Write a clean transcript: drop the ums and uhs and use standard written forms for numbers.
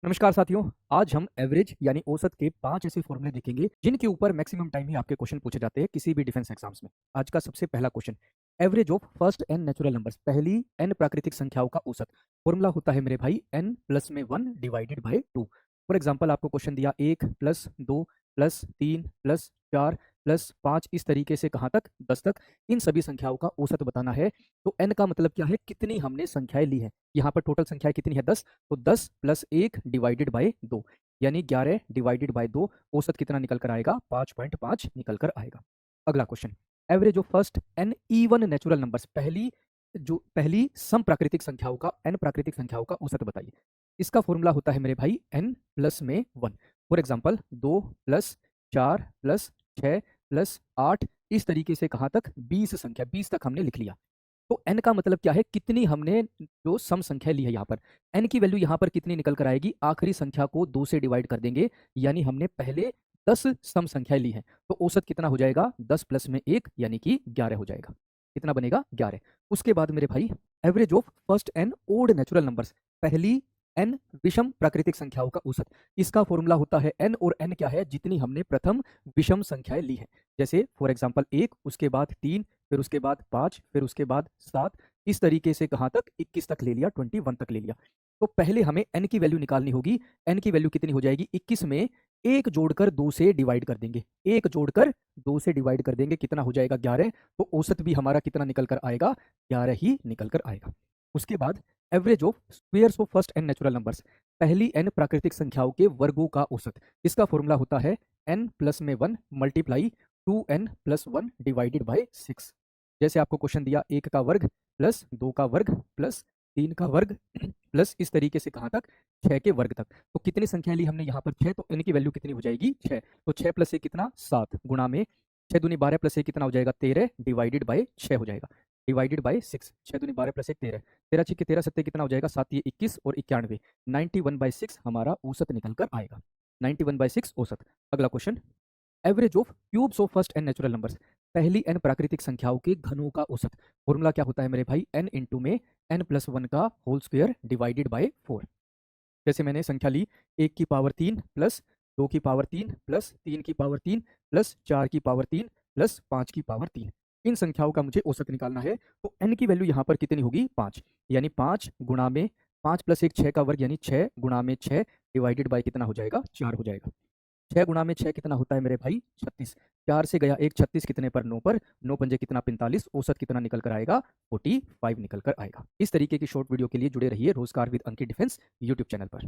नमस्कार साथियों। आज हम एवरेज यानी औसत के 5 ऐसे फॉर्मूले देखेंगे जिनके ऊपर मैक्सिमम टाइम ही आपके क्वेश्चन पूछे जाते हैं किसी भी डिफेंस एग्जाम्स में। आज का सबसे पहला question, average of first n natural numbers, पहली एन प्राकृतिक संख्याओं का औसत। फॉर्मूला होता है मेरे भाई एन प्लस में 1 डिवाइडेड बाय 2। फॉर एग्जांपल आपको क्वेश्चन दिया 1 प्लस 2 प्लस 3 प्लस 4 प्लस 5, इस तरीके से कहाँ तक 10 तक इन सभी संख्याओं का औसत बताना है। तो एन का मतलब क्या है, कितनी हमने संख्याएं ली है। यहाँ पर टोटल संख्याएं कितनी है 10, तो 10 प्लस 1 डिवाइडेड बाय 2 यानी 11 डिवाइडेड बाय 2, औसत कितना निकल कर आएगा 5.5 निकल कर आएगा। अगला question, average of first n even natural numbers, पहली सम प्राकृतिक संख्याओं का एन प्राकृतिक संख्याओं का औसत बताइए। इसका फॉर्मूला होता है मेरे भाई एन प्लस में 1। For example 2 plus 4 plus 6 plus 8, इस तरीके से कहाँ तक 20 संख्या, 20 तक हमने लिख लिया। तो n का मतलब क्या है, कितनी हमने जो सम संख्या ली है यहाँ पर, n की वैल्यू यहाँ पर कितनी निकल कर आएगी, आखिरी संख्या को 2 से डिवाइड कर देंगे, यानी हमने पहले 10 सम संख्याएं ली हैं। तो औसत कितना हो जाएगा 10 प्लस में 1 यानी कि 11 हो जाएगा। कितना बनेगा 11। उसके बाद मेरे भाई average of first n odd natural numbers, पहली n विषम प्राकृतिक संख्याओं का औसत। इसका फॉर्मूला होता है n, और n क्या है, जितनी हमने प्रथम विषम संख्याएं ली है। जैसे फॉर एग्जांपल 1, उसके बाद 3, फिर उसके बाद 5, फिर उसके बाद 7, इस तरीके से कहाँ तक 21 तक ले लिया, 21 तक ले लिया। तो पहले हमें n की वैल्यू निकालनी होगी। n की वैल्यू कितनी हो जाएगी, 21 में एक जोड़कर 2 से डिवाइड कर देंगे, एक जोड़कर 2 से डिवाइड कर देंगे, कितना हो जाएगा 11। तो औसत भी हमारा कितना निकल कर आएगा, 11 ही निकल कर आएगा। उसके बाद average of squares of first n natural numbers, पहली एन प्राकृतिक संख्याओं के वर्गों का औसत। इसका फॉर्मूला होता है n प्लस में 1 multiply 2n plus 1 divided by 6। जैसे आपको क्वेश्चन दिया 1 का वर्ग प्लस 2 का वर्ग प्लस 3 का वर्ग प्लस इस तरीके से कहाँ तक 6 के वर्ग तक। तो कितनी संख्या ली हमने यहाँ पर 6, तो n की वैल्यू कितनी हो जाएगी 6। तो 6 प्लस 1 कितना 7, गुणा में 6 दूनी 12 प्लस 1 कितना हो जाएगा 13 डिवाइडेड बाय 6 हो जाएगा, डिवाइडेड बाय 6। 6 दूनी 12 प्लस 1 13, 13 6 13 7 कितना हो जाएगा 7 ये 21 और 91, 91/6 हमारा औसत निकल कर आएगा, 91/6 औसत। अगला question, average of cubes of first n natural numbers, पहली एन प्राकृतिक संख्याओं के घनों का औसत। फॉर्मूला क्या होता है मेरे भाई एन इंटू में एन प्लस 1 का होल स्क्वायर डिवाइडेड बाय 4। जैसे मैंने संख्या ली 1 की पावर 3 प्लस 2 की पावर 3 प्लस 3 की पावर 3 प्लस 4 की पावर 3 प्लस 5 की पावर 3, इन संख्याओं का मुझे औसत निकालना है। तो n की वैल्यू यहाँ पर कितनी होगी 5, यानी 5 गुणा में 5 प्लस 1 6 का वर्ग, यानी 6 गुणा में 6 डिवाइडेड बाय कितना हो जाएगा 4 हो जाएगा। 6 गुणा में 6 कितना होता है मेरे भाई 36, 4 से गया 1 36, कितने पर 9 पर, 9 पंजे कितना 45, औसत कितना निकल कर आएगा 45 निकल कर आएगा। इस तरीके की शॉर्ट वीडियो के लिए जुड़े रहिए रोजगार with Ankit defence YouTube channel पर।